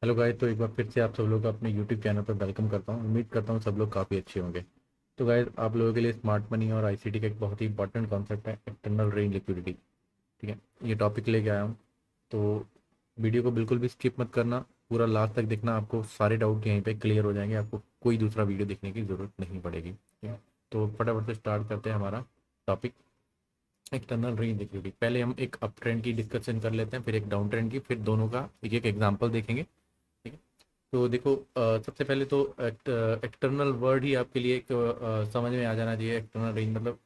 Hello guys, तो एक बार फिर से आप सब लोग का अपने यूट्यूब चैनल पर वेलकम करता हूँ। उम्मीद करता हूँ सब लोग काफ़ी अच्छे होंगे। तो गाइस, आप लोगों के लिए स्मार्ट मनी और आईसीटी का एक बहुत ही इंपॉर्टेंट कॉन्सेप्ट है एक्सटर्नल रेंज लिक्विडिटी। ठीक है, ये टॉपिक लेके आया हूँ। तो वीडियो को बिल्कुल भी स्किप मत करना, पूरा लास्ट तक देखना। आपको सारे डाउट यहीं पे क्लियर हो जाएंगे, आपको कोई दूसरा वीडियो देखने की ज़रूरत नहीं पड़ेगी। ठीक है, तो फटाफट से स्टार्ट करते हैं हमारा टॉपिक एक्सटर्नल रेंज लिक्विडिटी। पहले हम एक अप ट्रेंड की डिस्कशन कर लेते हैं, फिर एक डाउन ट्रेंड की, फिर दोनों का एक एक एग्जाम्पल देखेंगे। ठीक है, तो देखो, सबसे पहले तो एक्सटर्नल वर्ड ही आपके लिए एक समझ में आ जाना चाहिए। एक्सटर्नल रेंज मतलब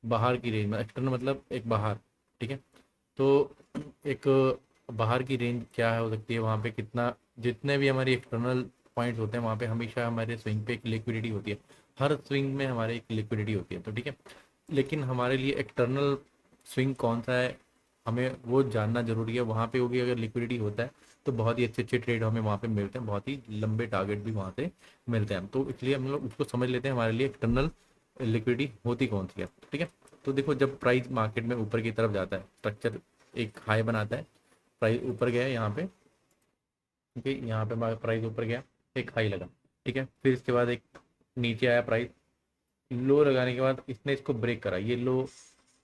बाहर की रेंज, मतलब एक्सटर्नल मतलब एक बाहर। ठीक है, तो एक बाहर की रेंज क्या है हो सकती है, वहाँ पे कितना, जितने भी हमारी एक्सटर्नल पॉइंट्स होते हैं वहाँ पे हमेशा हमारे स्विंग पे एक लिक्विडिटी होती है। हर स्विंग में हमारे एक लिक्विडिटी होती है। तो ठीक है, लेकिन हमारे लिए एक्सटर्नल स्विंग कौन सा है, हमें वो जानना जरूरी है। वहाँ पे होगी अगर लिक्विडिटी होता है तो बहुत ही अच्छे अच्छे ट्रेड हमें वहाँ पे मिलते हैं, बहुत ही लंबे टारगेट भी वहाँ से मिलते हैं। तो इसलिए हम लोग उसको समझ लेते हैं हमारे लिए एक्सटर्नल लिक्विडिटी होती कौन सी है। ठीक है, तो देखो, जब प्राइस मार्केट में ऊपर की तरफ जाता है, स्ट्रक्चर एक हाई बनाता है, प्राइस ऊपर गया है यहाँ पे। ठीक है, यहाँ पे प्राइस ऊपर गया, एक हाई लगा। ठीक है, फिर इसके बाद एक नीचे आया प्राइस, लो लगाने के बाद इसने इसको ब्रेक करा, ये लो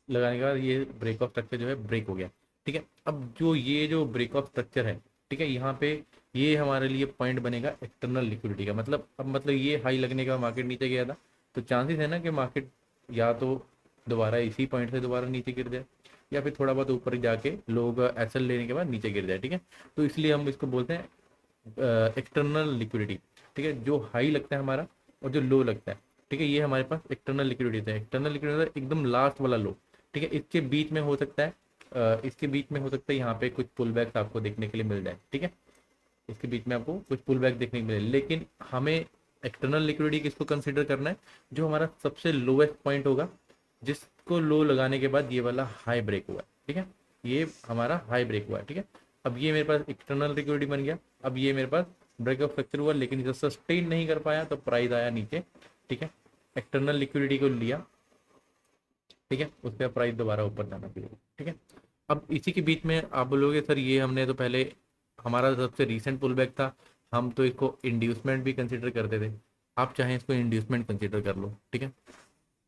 लगाने के बाद ये ब्रेक ऑफ स्ट्रक्चर जो है ब्रेक हो गया। ठीक है, अब जो ये जो ब्रेक ऑफ स्ट्रक्चर है, ठीक है, यहाँ पे ये हमारे लिए पॉइंट बनेगा एक्सटर्नल लिक्विडिटी का। मतलब अब मतलब ये हाई लगने का मार्केट नीचे गया था, तो चांसेस है ना कि मार्केट या तो दोबारा इसी पॉइंट से दोबारा नीचे गिर जाए, या फिर थोड़ा बहुत ऊपर जाके लोग एसएल लेने के बाद नीचे गिर जाए। ठीक है, तो इसलिए हम इसको बोलते हैं एक्सटर्नल लिक्विडिटी। ठीक है, जो हाई लगता है हमारा और जो लो लगता है, ठीक है, ये हमारे पास एक्सटर्नल लिक्विडिटी है। एक्सटर्नल लिक्विडिटी एकदम लास्ट वाला लो। ठीक है, इसके बीच में हो सकता है, इसके बीच में हो सकता है यहाँ पे कुछ पुल बैक्स आपको देखने के लिए मिल जाए। ठीक है, इसके बीच में आपको कुछ पुल बैक देखने को मिले, लेकिन हमें एक्सटर्नल लिक्विडिटी किसको कंसिडर करना है, जो हमारा सबसे लोएस्ट पॉइंट होगा, जिसको लो लगाने के बाद ये वाला हाई ब्रेक हुआ है। ठीक है, ये हमारा हाई ब्रेक हुआ है। ठीक है, अब ये मेरे पास एक्सटर्नल लिक्विडिटी बन गया। अब ये मेरे पास ब्रेक ऑफ स्ट्रक्चर हुआ, लेकिन जब सस्टेन नहीं कर पाया तो प्राइस आया नीचे। ठीक है, एक्सटर्नल लिक्विडिटी को लिया। ठीक है, उसके बाद प्राइस दोबारा ऊपर जाना शुरू हुआ। ठीक है, अब इसी के बीच में आप बोलोगे सर ये हमने तो पहले, हमारा सबसे रीसेंट पुल बैक था, हम तो इसको इंड्यूसमेंट भी कंसिडर करते थे। आप चाहें इसको इंड्यूसमेंट कंसिडर कर लो। ठीक है,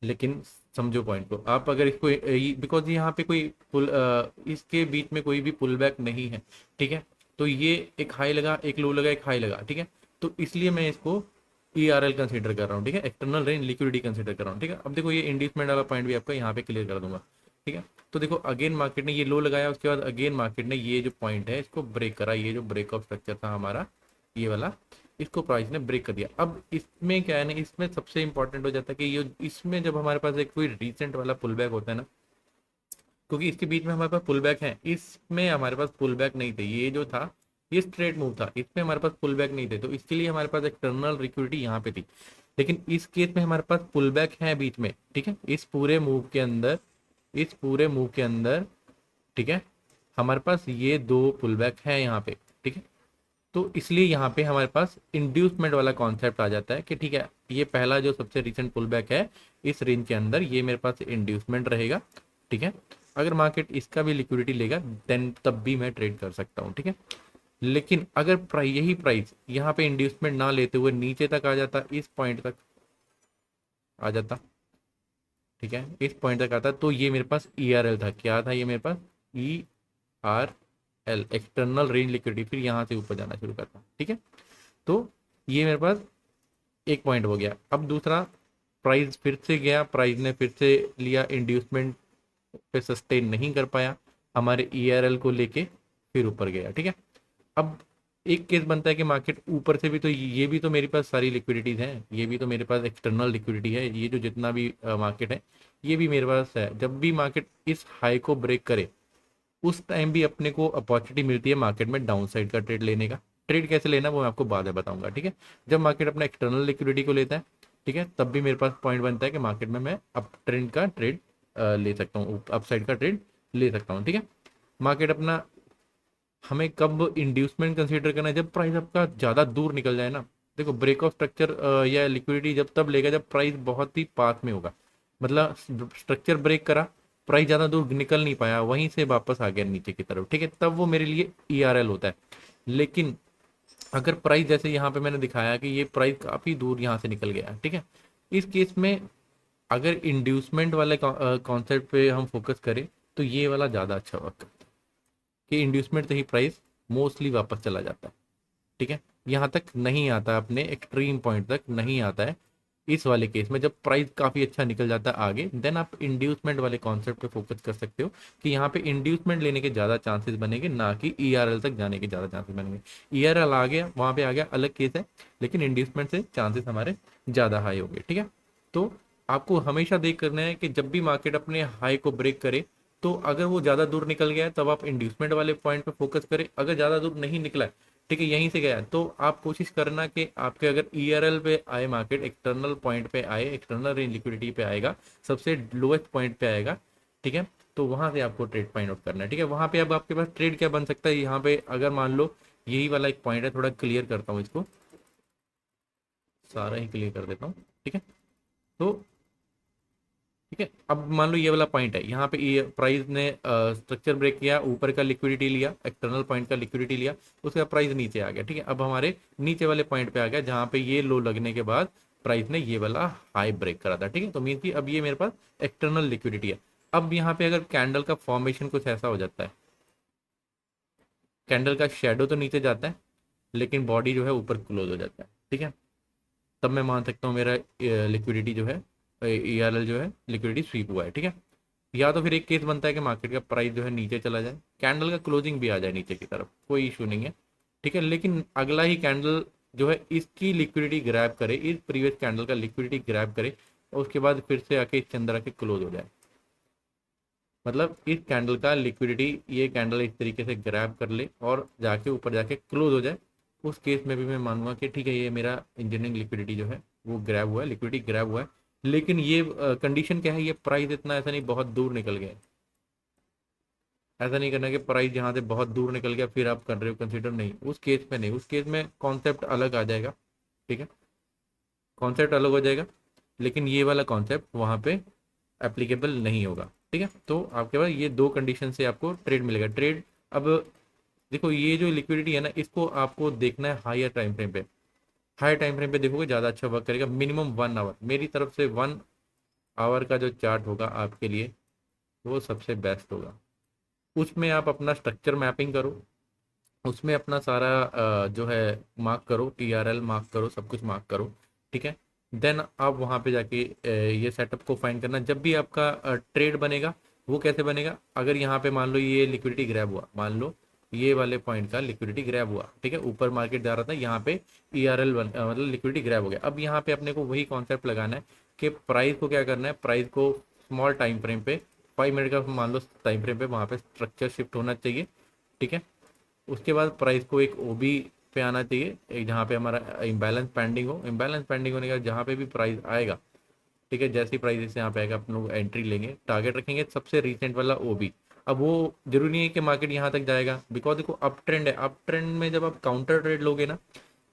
लेकिन समझो पॉइंट को, आप अगर इसको, बिकॉज यहाँ पे कोई इसके बीच में कोई भी पुल बैक नहीं है। ठीक है, तो ये एक हाई लगा, एक लो लगा, एक हाई लगा। ठीक है, तो इसलिए मैं इसको ई आर एल कंसिडर कर रहा हूँ। ठीक है, एक्सटर्नल रेंज लिक्विडिटी कंसिडर कर रहा हूँ। ठीक है, अब देखो ये इंड्यूसमेंट वाला पॉइंट भी आपका यहाँ पे क्लियर कर दूंगा। ठीक है, तो देखो अगेन मार्केट ने ये लो लगाया, उसके बाद अगेन मार्केट ने ये जो पॉइंट है इसको ब्रेक करा, ये जो ब्रेक ऑफ स्ट्रक्चर था हमारा, ये वाला, इसको प्राइस ने ब्रेक कर दिया। अब इसमें क्या है ना, इसमें सबसे इंपॉर्टेंट हो जाता है कि ये इसमें जब हमारे पास एक कोई रिसेंट वाला पुल बैक होता है ना, क्योंकि इसके बीच में हमारे पास पुल बैक है, इसमें हमारे पास पुल बैक नहीं थे, ये जो था ये स्ट्रेट मूव था, इसमें हमारे पास पुल बैक नहीं थे, तो इसके लिए हमारे पास एक्सटर्नल लिक्विडिटी यहाँ पे थी। लेकिन इस केस में हमारे पास पुल बैक है बीच में। ठीक है, इस पूरे मूव के अंदर, इस पूरे मूव के अंदर, ठीक है, हमारे पास ये दो पुल बैक है यहाँ पे। ठीक है, तो इसलिए यहाँ पे हमारे पास इंड्यूसमेंट वाला कॉन्सेप्ट आ जाता है कि ठीक है, ये पहला जो सबसे रिसेंट पुल बैक है इस रेंज के अंदर, ये मेरे पास इंड्यूसमेंट रहेगा। ठीक है, अगर मार्केट इसका भी लिक्विडिटी लेगा देन तब भी मैं ट्रेड कर सकता हूँ। ठीक है, लेकिन अगर यही प्राइस यहाँ पे इंड्यूसमेंट ना लेते हुए नीचे तक आ जाता, इस पॉइंट तक आ जाता, ठीक है, इस पॉइंट तक आता, तो ये मेरे पास ई आर एल था। क्या था ये मेरे पास? E R L, external range liquidity, फिर यहाँ से ऊपर जाना शुरू करता। ठीक है, तो ये मेरे पास एक पॉइंट हो गया। अब दूसरा, प्राइस फिर से गया, प्राइस ने फिर से लिया, इंड्यूसमेंट पे सस्टेन नहीं कर पाया, हमारे ईआरएल को लेके फिर ऊपर गया। ठीक है, अब एक केस बनता है कि मार्केट ऊपर से भी, तो ये भी तो मेरे पास सारी लिक्विडिटीज हैं, ये भी तो मेरे पास एक्सटर्नल लिक्विडिटी है, ये जो जितना भी मार्केट है ये भी मेरे पास है। जब भी मार्केट इस हाई को ब्रेक करे उस टाइम भी अपने को अपॉर्चुनिटी मिलती है मार्केट में डाउन साइड का ट्रेड लेने का। ट्रेड कैसे लेना वो मैं आपको बाद में बताऊंगा। ठीक है, जब मार्केट अपना एक्सटर्नल लिक्विडिटी को लेता है, ठीक है, तब भी मेरे पास पॉइंट बनता है कि मार्केट में मैं अप ट्रेंड का ट्रेड ले सकता हूँ, अप साइड का ट्रेड ले सकता हूँ। ठीक है, मार्केट अपना, हमें कब इंड्यूसमेंट कंसीडर करना है, जब प्राइस आपका ज़्यादा दूर निकल जाए ना। देखो, ब्रेक ऑफ स्ट्रक्चर या लिक्विडिटी जब तब लेगा जब प्राइस बहुत ही पास में होगा, मतलब स्ट्रक्चर ब्रेक करा, प्राइस ज़्यादा दूर निकल नहीं पाया, वहीं से वापस आ गया नीचे की तरफ। ठीक है, तब वो मेरे लिए ई आर एल होता है। लेकिन अगर प्राइस जैसे यहाँ पे मैंने दिखाया कि ये प्राइस काफ़ी दूर यहाँ से निकल गया है, ठीक है, इस केस में अगर इंड्यूसमेंट वाले कॉन्सेप्ट पे हम फोकस करें तो ये वाला ज़्यादा अच्छा वर्क करता है कि इंड्यूसमेंट से ही प्राइस मोस्टली वापस चला जाता है, ठीक है, यहाँ तक नहीं आता है, अपने एक्सट्रीम पॉइंट तक नहीं आता है। इस वाले केस में जब प्राइस काफ़ी अच्छा निकल जाता है आगे, देन आप इंड्यूसमेंट वाले कॉन्सेप्ट पे फोकस कर सकते हो कि यहाँ पे इंड्यूसमेंट लेने के ज़्यादा चांसेस बनेंगे, ना कि ईआरएल तक जाने के ज़्यादा चांसेस बनेंगे। ईआरएल आ गया वहाँ पे आ गया अलग केस है, लेकिन इंड्यूसमेंट से चांसेस हमारे ज़्यादा हाई होंगे, ठीक है। तो आपको हमेशा देख करना है कि जब भी मार्केट अपने हाई को ब्रेक करे, तो अगर वो ज़्यादा दूर निकल गया है तब आप इंड्यूसमेंट वाले पॉइंट पे फोकस करें। अगर ज़्यादा दूर नहीं निकला है, ठीक है, यहीं से गया, तो आप कोशिश करना कि आपके अगर ईआरएल पे आए मार्केट, एक्सटर्नल पॉइंट पे आए, एक्सटर्नल रेंज लिक्विडिटी पे आएगा, सबसे लोएस्ट पॉइंट पे आएगा, ठीक है, तो वहां से आपको ट्रेड फाइंड आउट करना है, ठीक है। वहां पे अब आपके पास ट्रेड क्या बन सकता है, यहाँ पे अगर मान लो यही वाला एक पॉइंट है, थोड़ा क्लियर करता हूँ इसको, सारा ही क्लियर कर देता हूँ, ठीक है। तो ठीक है, अब मान लो ये वाला पॉइंट है, यहाँ पे ये प्राइस ने स्ट्रक्चर ब्रेक किया, ऊपर का लिक्विडिटी लिया, एक्सटर्नल पॉइंट का लिक्विडिटी लिया, उसका प्राइस नीचे आ गया, ठीक है। अब हमारे नीचे वाले पॉइंट पे आ गया जहाँ पे ये लो लगने के बाद प्राइस ने ये वाला हाई ब्रेक करा था, ठीक है। तो मीन की अब ये मेरे पास एक्सटर्नल लिक्विडिटी है। अब यहाँ पे अगर कैंडल का फॉर्मेशन कुछ ऐसा हो जाता है, कैंडल का शेडो तो नीचे जाता है लेकिन बॉडी जो है ऊपर क्लोज हो जाता है, ठीक है, तब मैं मान सकता हूँ मेरा लिक्विडिटी जो है, ईआरएल जो है लिक्विडिटी स्वीप हुआ है, ठीक है। या तो फिर एक केस बनता है कि मार्केट का प्राइस जो है नीचे चला जाए, कैंडल का क्लोजिंग भी आ जाए नीचे की तरफ, कोई इशू नहीं है, ठीक है, लेकिन अगला ही कैंडल जो है इसकी लिक्विडिटी ग्रैब करे, इस प्रीवियस कैंडल का लिक्विडिटी ग्रैब करे, और उसके बाद फिर से आके इसके अंदर आके क्लोज हो जाए, मतलब इस कैंडल का लिक्विडिटी ये कैंडल इस तरीके से ग्रैब कर ले और जाके ऊपर जाके क्लोज हो जाए, उस केस में भी मैं मानूंगा कि ठीक है, ये मेरा इंजीनियरिंग लिक्विडिटी जो है वो ग्रैब हुआ है, लिक्विडिटी ग्रैब हुआ है। लेकिन ये कंडीशन क्या है, ये प्राइस इतना ऐसा नहीं बहुत दूर निकल गया है। ऐसा नहीं करना कि प्राइस यहाँ से बहुत दूर निकल गया फिर आप कर रहे हो कंसिडर, नहीं, उस केस में नहीं, उस केस में कॉन्सेप्ट अलग आ जाएगा, ठीक है, कॉन्सेप्ट अलग हो जाएगा, लेकिन ये वाला कॉन्सेप्ट वहाँ पे एप्लीकेबल नहीं होगा, ठीक है। तो आपके पास ये दो कंडीशन से आपको ट्रेड मिलेगा। ट्रेड अब देखो, ये जो लिक्विडिटी है ना, इसको आपको देखना है हायर टाइम फ्रेम पे, हायर टाइम फ्रेम पे देखोगे ज़्यादा अच्छा वर्क करेगा। मिनिमम 1 आवर, मेरी तरफ से 1 आवर का जो चार्ट होगा आपके लिए वो सबसे बेस्ट होगा। उसमें आप अपना स्ट्रक्चर मैपिंग करो, उसमें अपना सारा जो है मार्क करो, टीआरएल मार्क करो, सब कुछ मार्क करो, ठीक है। देन आप वहाँ पे जाके ये सेटअप को फाइंड करना। जब भी आपका ट्रेड बनेगा, वो कैसे बनेगा, अगर यहाँ पे मान लो ये लिक्विडिटी ग्रैब हुआ, मान लो ये वाले पॉइंट का लिक्विडिटी ग्रैब हुआ, ठीक है, ऊपर मार्केट जा रहा था, यहाँ पे ईआरएल मतलब लिक्विडिटी ग्रैब हो गया। अब यहाँ पे अपने को वही कॉन्सेप्ट लगाना है कि प्राइस को क्या करना है, प्राइस को स्मॉल टाइम फ्रेम पे, 5 मिनट का मान लो टाइम फ्रेम पे वहाँ पे स्ट्रक्चर शिफ्ट होना चाहिए, ठीक है। उसके बाद प्राइस को एक ओबी पे आना चाहिए, एक जहाँ पे हमारा इम्बैलेंस पेंडिंग हो, इम्बैलेंस पेंडिंग होने का जहाँ पे भी प्राइस आएगा, ठीक है, जैसी प्राइस से यहाँ पे आएगा अपन लोग एंट्री लेंगे, टारगेट रखेंगे सबसे रिसेंट वाला ओबी। अब वो जरूरी नहीं है कि मार्केट यहाँ तक जाएगा, बिकॉज देखो अप ट्रेंड है, अप ट्रेंड में जब आप काउंटर ट्रेड लोगे ना,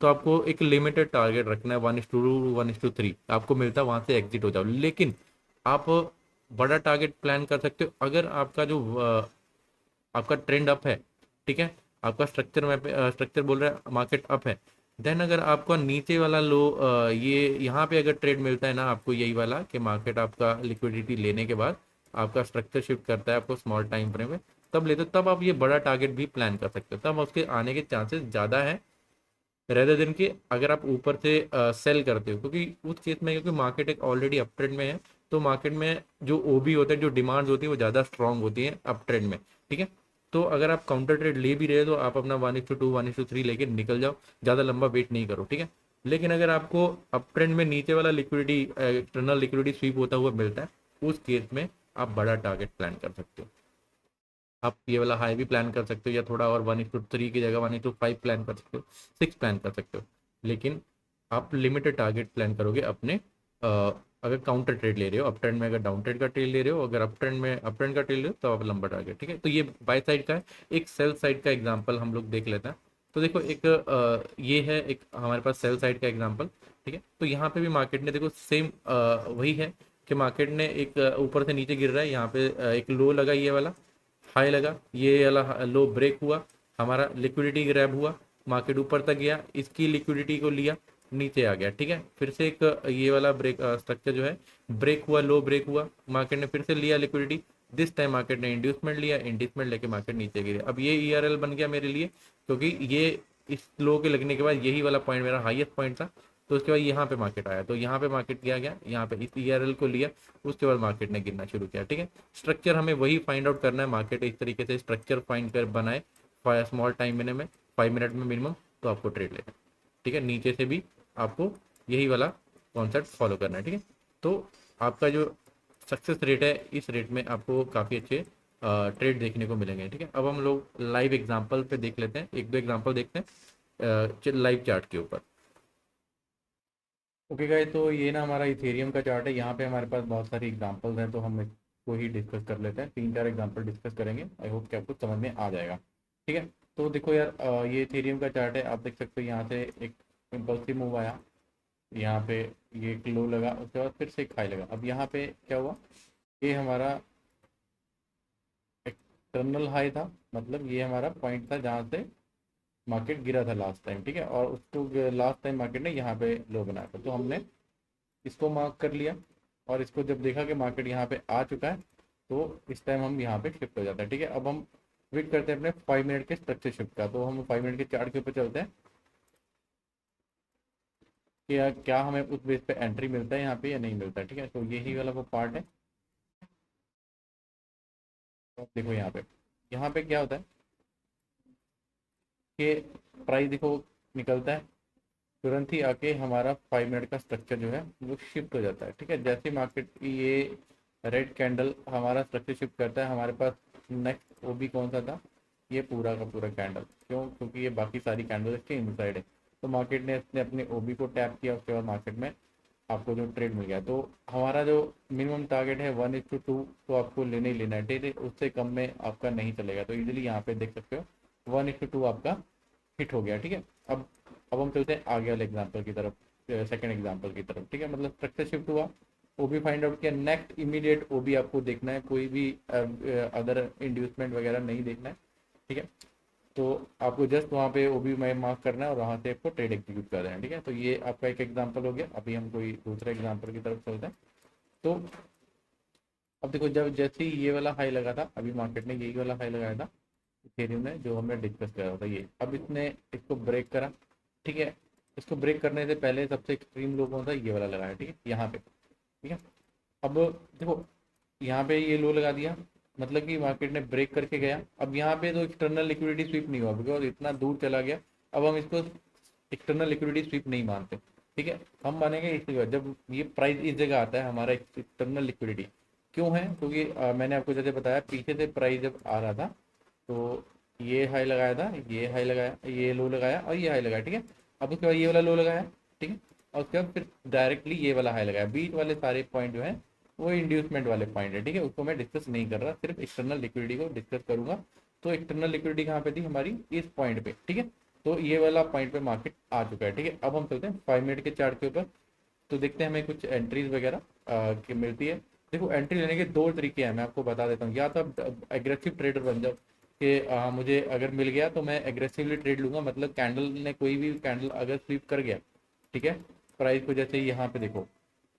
तो आपको एक लिमिटेड टारगेट रखना है, 1:2 1:3 आपको मिलता है, वहां से एग्जिट हो जाओ। लेकिन आप बड़ा टारगेट प्लान कर सकते हो अगर आपका जो आपका ट्रेंड अप है, ठीक है, आपका स्ट्रक्चर में स्ट्रक्चर बोल रहा है मार्केट अप है, देन अगर आपका नीचे वाला लो ये यहाँ पे अगर ट्रेड मिलता है ना आपको, यही वाला कि मार्केट आपका लिक्विडिटी लेने के बाद आपका स्ट्रक्चर शिफ्ट करता है आपको स्मॉल टाइम फ्रेम में, तब लेते हो, तब आप ये बड़ा टारगेट भी प्लान कर सकते हो, तब उसके आने के चांसेस ज़्यादा है रेदर देन कि अगर आप ऊपर से सेल करते हो, क्योंकि उस केस में क्योंकि मार्केट एक ऑलरेडी अप ट्रेंड में है, तो मार्केट में जो ओबी होता है, जो डिमांड्स होती है वो ज़्यादा स्ट्रांग होती है अप ट्रेंड में, ठीक है। तो अगर आप काउंटर ट्रेड ले भी रहे हो तो आप अपना 1:2 1:3 लेके निकल जाओ, ज़्यादा लंबा वेट नहीं करो, ठीक है। लेकिन अगर आपको अप ट्रेंड में नीचे वाला लिक्विडिटी एक्सटर्नल लिक्विडिटी स्वीप होता हुआ मिलता है, उस केस में आप बड़ा टारगेट प्लान कर सकते हो, आप ये वाला हाई भी प्लान कर सकते हो, या थोड़ा और 1:3 की जगह 1:5 प्लान कर सकते हो, 6 प्लान कर सकते हो। लेकिन आप लिमिटेड टारगेट प्लान करोगे अपने अगर काउंटर ट्रेड ले रहे हो, अप ट्रेंड में अगर डाउन ट्रेड का ट्रेड ले रहे हो, अगर अप ट्रेंड में अप ट्रेंड का ट्रेड ले रहे हो तो आप लंबा टारगेट, ठीक है। तो ये बाय साइड का है। एक सेल साइड का एग्जांपल हम लोग देख लेते हैं। तो देखो एक ये है एक हमारे पास सेल साइड का एग्जांपल, ठीक है। तो यहाँ पे भी मार्केट ने देखो सेम वही है कि मार्केट ने एक ऊपर से नीचे गिर रहा है, यहाँ पे एक लो लगा, ये वाला हाई लगा, ये वाला लो ब्रेक हुआ, हमारा लिक्विडिटी ग्रैब हुआ, मार्केट ऊपर तक गया, इसकी लिक्विडिटी को लिया, नीचे आ गया, ठीक है। फिर से एक ये वाला ब्रेक स्ट्रक्चर जो है ब्रेक हुआ, लो ब्रेक हुआ, मार्केट ने फिर से लिया लिक्विडिटी, दिस टाइम मार्केट ने इंड्यूसमेंट लिया, इंड्यूसमेंट लेके मार्केट नीचे गिरे। अब ये ईआरएल बन गया मेरे लिए, क्योंकि ये इस लो के लगने के बाद यही वाला पॉइंट मेरा हाईएस्ट पॉइंट था। तो उसके बाद यहाँ पे मार्केट आया, तो यहाँ पे मार्केट किया गया, यहाँ पे इस ईआरएल को लिया, उसके बाद मार्केट ने गिरना शुरू किया, ठीक है। स्ट्रक्चर हमें वही फाइंड आउट करना है, मार्केट इस तरीके से स्ट्रक्चर फाइंड कर बनाए स्मॉल टाइम में 5 मिनट में मिनिमम, तो आपको ट्रेड लेना है, ठीक है। नीचे से भी आपको यही वाला कॉन्सेप्ट फॉलो करना है, ठीक है। तो आपका जो सक्सेस रेट है, इस रेट में आपको काफ़ी अच्छे ट्रेड देखने को मिलेंगे, ठीक है। अब हम लोग लाइव एग्जांपल पे देख लेते हैं, एक दो एग्जांपल देखते हैं लाइव चार्ट के ऊपर। ओके गाइस, तो ये ना हमारा इथेरियम का चार्ट है। यहाँ पे हमारे पास बहुत सारी एग्जांपल्स हैं, तो हम इसको ही डिस्कस कर लेते हैं। 3-4 एग्जांपल डिस्कस करेंगे, आई होप कि आपको समझ में आ जाएगा, ठीक है। तो देखो यार, ये इथेरियम का चार्ट है, आप देख सकते हो यहाँ से एक इम्पल्सिव मूव आया, यहाँ पे ये एक लो लगा, उसके बाद फिर से एक हाई लगा। अब यहाँ पे क्या हुआ, ये हमारा एक्सटर्नल हाई था, मतलब ये हमारा पॉइंट था जहाँ से मार्केट गिरा था लास्ट टाइम, ठीक है। और उसको लास्ट टाइम मार्केट ने यहाँ पे लो बनाया था, तो हमने इसको मार्क कर लिया, और इसको जब देखा कि मार्केट यहाँ पे आ चुका है, तो इस टाइम हम यहाँ पे शिफ्ट हो जाते हैं, ठीक है। अब हम वेट करते हैं अपने 5 मिनट के स्ट्रक्चर शिफ्ट का, तो हम 5 मिनट के चार्ट के ऊपर चलते हैं कि यार क्या हमें उस बेस पे एंट्री मिलता है यहाँ पे या नहीं मिलता है, ठीक है। तो यही वाला वो पार्ट है। तो देखो यहाँ पे क्या होता है कि प्राइस देखो निकलता है, तुरंत ही आके हमारा 5 मिनट का स्ट्रक्चर जो है वो शिफ्ट हो जाता है, ठीक है। जैसे मार्केट की ये रेड कैंडल हमारा स्ट्रक्चर शिफ्ट करता है, हमारे पास नेक्स्ट वो भी कौन सा था, ये पूरा का पूरा कैंडल, क्यों, क्योंकि ये बाकी सारी कैंडल इसके इनसाइड है। तो मार्केट ने अपने ओबी को टैप किया, उसके बाद मार्केट में आपको जो ट्रेड मिल गया। तो हमारा जो मिनिमम टारगेट है 1:2, तो आपको लेने ही लेना है, ठीक है। उससे कम में आपका नहीं चलेगा, तो इजीली यहाँ पे देख सकते हो 1:2 आपका हिट हो गया, ठीक है। अब हम चलते हैं आगे वाले एग्जांपल की तरफ, सेकंड एग्जांपल की तरफ, ठीक है। मतलब स्ट्रक्चर शिफ्ट हुआ, ओबी फाइंड आउट किया, नेक्स्ट इमीडिएट ओबी आपको देखना है, कोई भी अदर इंड्यूसमेंट वगैरह नहीं देखना है, ठीक है। तो आपको जस्ट वहाँ पे ओबी में मार्क करना है और वहाँ से आपको ट्रेड एग्जीक्यूट कर देना है, ठीक है। तो ये आपका एक एग्जांपल हो गया। अभी हम कोई दूसरे एग्जांपल की तरफ चलते हैं। तो अब देखो, जब जैसे ही ये वाला हाई लगा था, अभी मार्केट ने यही वाला हाई लगाया था इथेरियम ने, जो हमने डिस्कस करा था ये, अब इसने इसको ब्रेक करा, ठीक है। इसको ब्रेक करने से पहले सबसे एक्सट्रीम लो कौन सा, ये वाला लगाया, ठीक है, यहाँ पे, ठीक है। अब देखो, यहाँ पे ये लो लगा दिया, मतलब कि मार्केट ने ब्रेक करके गया। अब यहाँ पे तो एक्सटर्नल लिक्विडिटी स्वीप नहीं हुआ, बिकॉज इतना दूर चला गया। अब हम इसको एक्सटर्नल लिक्विडिटी स्वीप नहीं मानते, ठीक है। हम मानेंगे इसी बार जब ये प्राइस इस जगह आता है, हमारा एक्सटर्नल लिक्विडिटी क्यों है, क्योंकि मैंने आपको जैसे बताया, पीछे से प्राइस जब आ रहा था, तो ये हाई लगाया था, ये हाई लगाया, ये लो लगाया और ये हाई लगाया, ठीक है। अब उसके बाद ये वाला लो लगाया, ठीक है। और उसके बाद फिर डायरेक्टली ये वाला हाई लगाया। बीच वाले सारे पॉइंट जो है वो इंड्यूसमेंट वाले पॉइंट है, ठीक है। उसको मैं डिस्कस नहीं कर रहा, सिर्फ एक्सटर्नल लिक्विडिटी को डिस्कस करूंगा। तो एक्सटर्नल लिक्विडिटी कहाँ पे थी हमारी, इस पॉइंट पे, ठीक है। तो ये वाला पॉइंट पे मार्केट आ चुका है, ठीक है। अब हम चलते हैं 5 मिनट के चार्ट के ऊपर, तो देखते हैं हमें कुछ एंट्रीज वगैरह की मिलती है। देखो, एंट्री लेने के दो तरीके हैं, मैं आपको बता देता हूँ। या तो आप एग्रेसिव ट्रेडर बन जाओ कि मुझे अगर मिल गया तो मैं एग्रेसिवली ट्रेड लूंगा, मतलब कैंडल ने कोई भी कैंडल अगर स्वीप कर गया, ठीक है, प्राइस को, जैसे यहाँ पे देखो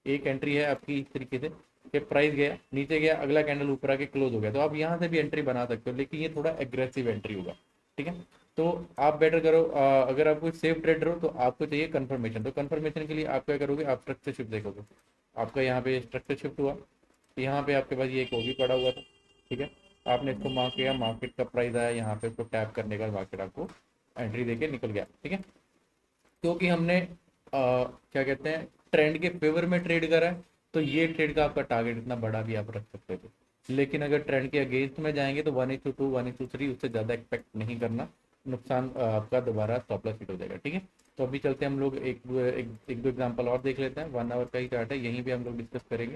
एक एंट्री है आपकी इस तरीके से कि प्राइस गया नीचे, गया अगला कैंडल ऊपर आके क्लोज हो गया, तो आप यहाँ से भी एंट्री बना सकते हो, लेकिन ये थोड़ा एग्रेसिव एंट्री होगा, ठीक है। तो आप बेटर करो, अगर आप कोई सेफ ट्रेडर हो तो आपको चाहिए कंफर्मेशन। तो कंफर्मेशन के लिए आप क्या करोगे, आप स्ट्रक्चर शिफ्ट देखोगे। आपका यहाँ पे स्ट्रक्चर शिफ्ट हुआ, यहाँ पे आपके पास ये एक ओबी पड़ा हुआ था, ठीक है। आपने इसको मार्क किया, मार्केट का प्राइस आया, यहाँ पे इसको टैप करने का मार्केट आपको एंट्री देके निकल गया, ठीक है। क्योंकि हमने क्या कहते हैं, ट्रेंड के फेवर में ट्रेड करा है, तो ये ट्रेड का आपका टारगेट इतना बड़ा भी आप रख सकते थे। लेकिन अगर ट्रेंड के अगेंस्ट में जाएंगे तो 1:2, 1:3, उससे ज़्यादा एक्सपेक्ट नहीं करना, नुकसान आपका दोबारा स्टॉप लॉस हिट हो जाएगा, ठीक है। तो अभी चलते हैं हम लोग एक दो एग्जांपल और देख लेते हैं। 1 आवर का ही चार्ट है, यहीं पे हम लोग डिस्कस करेंगे।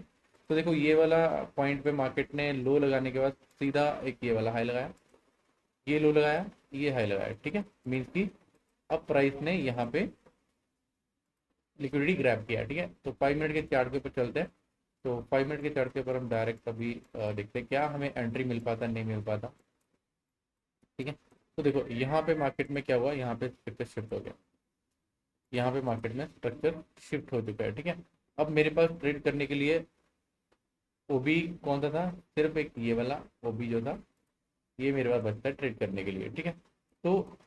तो देखो, ये वाला पॉइंट पे मार्केट ने लो लगाने के बाद सीधा एक ये वाला हाई लगाया, ये लो लगाया, ये हाई लगाया, ठीक है। मीन्स की अब प्राइस ने यहाँ पे लिक्विडिटी ग्रैब किया, ठीक है। तो 5 मिनट के चार्ट के ऊपर चलते हैं। तो 5 मिनट के चार्ट के ऊपर हम डायरेक्ट अभी देखते हैं क्या हमें एंट्री मिल पाता नहीं मिल पाता, ठीक है। तो देखो यहाँ पे मार्केट में क्या हुआ, यहाँ पे स्ट्रक्चर शिफ्ट हो गया, यहाँ पे मार्केट में स्ट्रक्चर शिफ्ट हो चुका है, ठीक है। अब मेरे पास ट्रेड करने के लिए ओबी कौन सा था, सिर्फ एक ये वाला ओबी जो था, ये मेरे पास बचता है ट्रेड करने के लिए, ठीक है। तो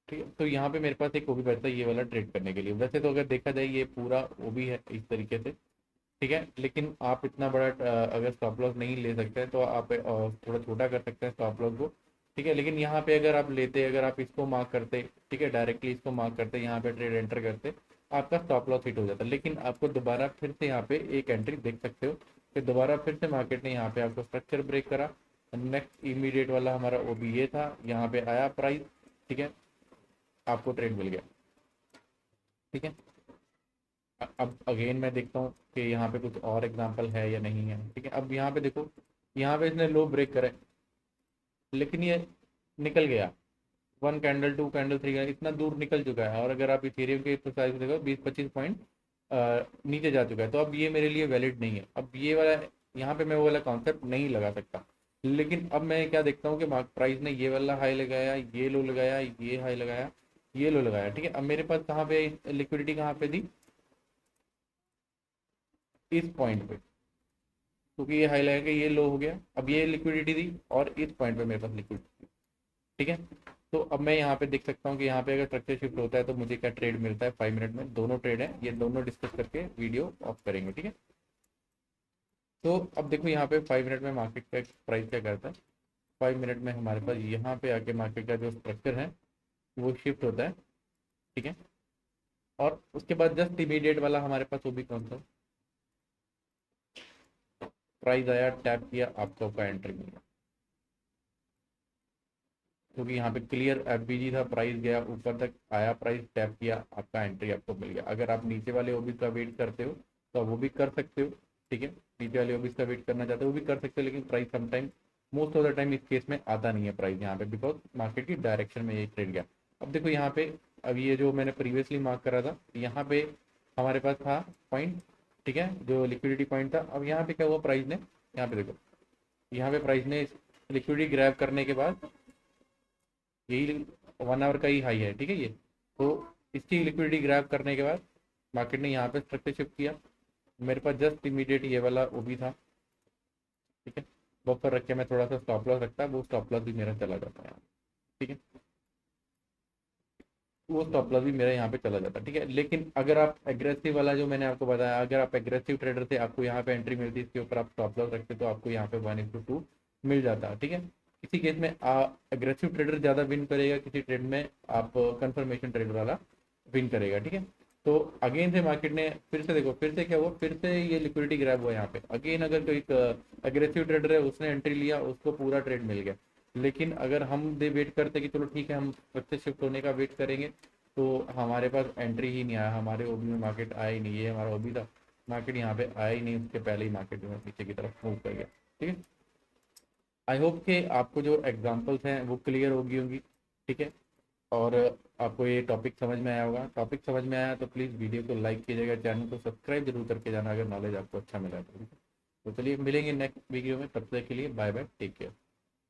ठीक है, तो यहाँ पे मेरे पास एक ओबी बचता है ये वाला ट्रेड करने के लिए। वैसे तो अगर देखा जाए ये पूरा ओबी है इस तरीके से, ठीक है, लेकिन आप इतना बड़ा अगर स्टॉप लॉस नहीं ले सकते हैं तो आप थोड़ा छोटा कर सकते हैं स्टॉप लॉस को, ठीक है। लेकिन यहाँ पे अगर आप लेते, अगर आप इसको मार्क करते, ठीक है, डायरेक्टली इसको मार्क करते, यहाँ पे ट्रेड एंटर करते, आपका स्टॉप लॉस हिट हो जाता। लेकिन आपको दोबारा फिर से यहाँ पे एक एंट्री देख सकते हो कि दोबारा फिर से मार्केट ने यहाँ पे आपको स्ट्रक्चर ब्रेक करा। नेक्स्ट इमीडिएट वाला हमारा ओ बी ये था, यहाँ पे आया प्राइस, ठीक है, आपको ट्रेड मिल गया, ठीक है। अब अगेन मैं देखता हूँ कि यहाँ पे कुछ और एग्जांपल है या नहीं है, ठीक है। अब यहाँ पे देखो, यहाँ पे इसने लो ब्रेक करे, लेकिन ये निकल गया, 1 कैंडल 2 कैंडल 3 कैंडल इतना दूर निकल चुका है। और अगर आप इथेरियम के एक्सरसाइज को देखो 20-25 पॉइंट नीचे जा चुका है, तो अब ये मेरे लिए वैलिड नहीं है। अब ये वाला, यहाँ पे मैं वो वाला कॉन्सेप्ट नहीं लगा सकता। लेकिन अब मैं क्या देखता हूँ कि मार्क प्राइस ने ये वाला हाई लगाया, ये लो लगाया, ये हाई लगाया, ये लो लगाया, ठीक है। अब मेरे पास कहाँ पे लिक्विडिटी, कहाँ पे दी, इस पॉइंट पे, क्योंकि ये हाई लगा के ये लो हो गया। अब ये लिक्विडिटी दी और इस पॉइंट पे मेरे पास लिक्विडिटी, ठीक है। तो अब मैं यहाँ पे देख सकता हूँ कि यहाँ पे अगर स्ट्रक्चर शिफ्ट होता है तो मुझे क्या ट्रेड मिलता है 5 मिनट में। दोनों ट्रेड है, ये दोनों डिस्कस करके वीडियो ऑफ करेंगे, ठीक है। तो अब देखो यहाँ पे 5 मिनट में मार्केट का प्राइस क्या करता है। 5 मिनट में हमारे पास यहाँ पे आके मार्केट का जो स्ट्रक्चर है वो शिफ्ट होता है, ठीक है। और उसके बाद जस्ट इमीडिएट वाला हमारे पास वो भी कौन सा, प्राइस आया, टैप किया, आपको का एंट्री मिला, क्योंकि यहाँ पे क्लियर एफबीजी था, प्राइस गया ऊपर तक, आया प्राइस, टैप किया, आपका एंट्री आपको मिल गया। अगर आप नीचे वाले ओबी का वेट करते हो तो आप वो भी कर सकते हो, ठीक है। नीचे वाले ओबी का वेट करना चाहते हो वो भी कर सकते हो, लेकिन price sometime, most of the time इस केस में आता नहीं है प्राइस यहाँ पे, बिकॉज मार्केट की डायरेक्शन में ये ट्रेड गया। अब देखो यहाँ पे, अब ये जो मैंने प्रीवियसली मार्क करा था, यहाँ पे हमारे पास था पॉइंट, ठीक है, जो लिक्विडिटी पॉइंट था। अब यहाँ पे क्या हुआ, प्राइस ने, यहाँ पे देखो, यहाँ पे प्राइस ने लिक्विडिटी ग्रैब करने के बाद, यही 1 आवर का ही हाई है, ठीक है ये, तो इसकी लिक्विडिटी ग्रैब करने के बाद मार्केट ने यहाँ पे स्ट्रक्चर शिफ्ट किया। मेरे पास जस्ट इमीडिएट ये वाला ओबी था, ठीक है, बफर रख के मैं थोड़ा सा स्टॉप लॉस रखता, वो स्टॉप लॉस भी मेरा चला जाता है, ठीक है, वो स्टॉप लॉस भी मेरा यहाँ पे चला जाता है, ठीक है। लेकिन अगर आप एग्रेसिव वाला जो मैंने आपको बताया, अगर आप एग्रेसिव ट्रेडर थे, आपको यहाँ पे एंट्री मिलती, इसके ऊपर आप स्टॉप लॉस रखते तो आपको यहाँ पे 1:2 मिल जाता, ठीक है। किसी केस में एग्रेसिव ट्रेडर ज़्यादा विन करेगा, किसी ट्रेड में आप कंफर्मेशन ट्रेडर वाला विन करेगा, ठीक है। तो अगेन से मार्केट ने फिर से देखो, फिर से क्या हुआ, फिर से ये लिक्विडिटी ग्रैब हुआ यहाँ पे। अगेन अगर कोई एग्रेसिव ट्रेडर है, उसने एंट्री लिया, उसको पूरा ट्रेड मिल गया। लेकिन अगर हम दे वेट करते कि चलो ठीक है हम स्ट्रक्चर शिफ्ट होने का वेट करेंगे, तो हमारे पास एंट्री ही नहीं आया, हमारे ओबी में मार्केट आया ही नहीं, ये हमारा ओबी था, मार्केट यहाँ पे आया ही नहीं, उसके पहले ही मार्केट जो है पीछे की तरफ मूव कर गया, ठीक है। आई होप कि आपको जो एग्जांपल्स हैं वो क्लियर होगी होंगी, ठीक है। और आपको ये टॉपिक समझ में आया होगा। टॉपिक समझ में आया तो प्लीज़ वीडियो को लाइक कीजिएगा, चैनल को सब्सक्राइब जरूर करके जाना अगर नॉलेज आपको अच्छा मिला तो। तो चलिए मिलेंगे नेक्स्ट वीडियो में, तब तक के लिए बाय बाय, टेक केयर।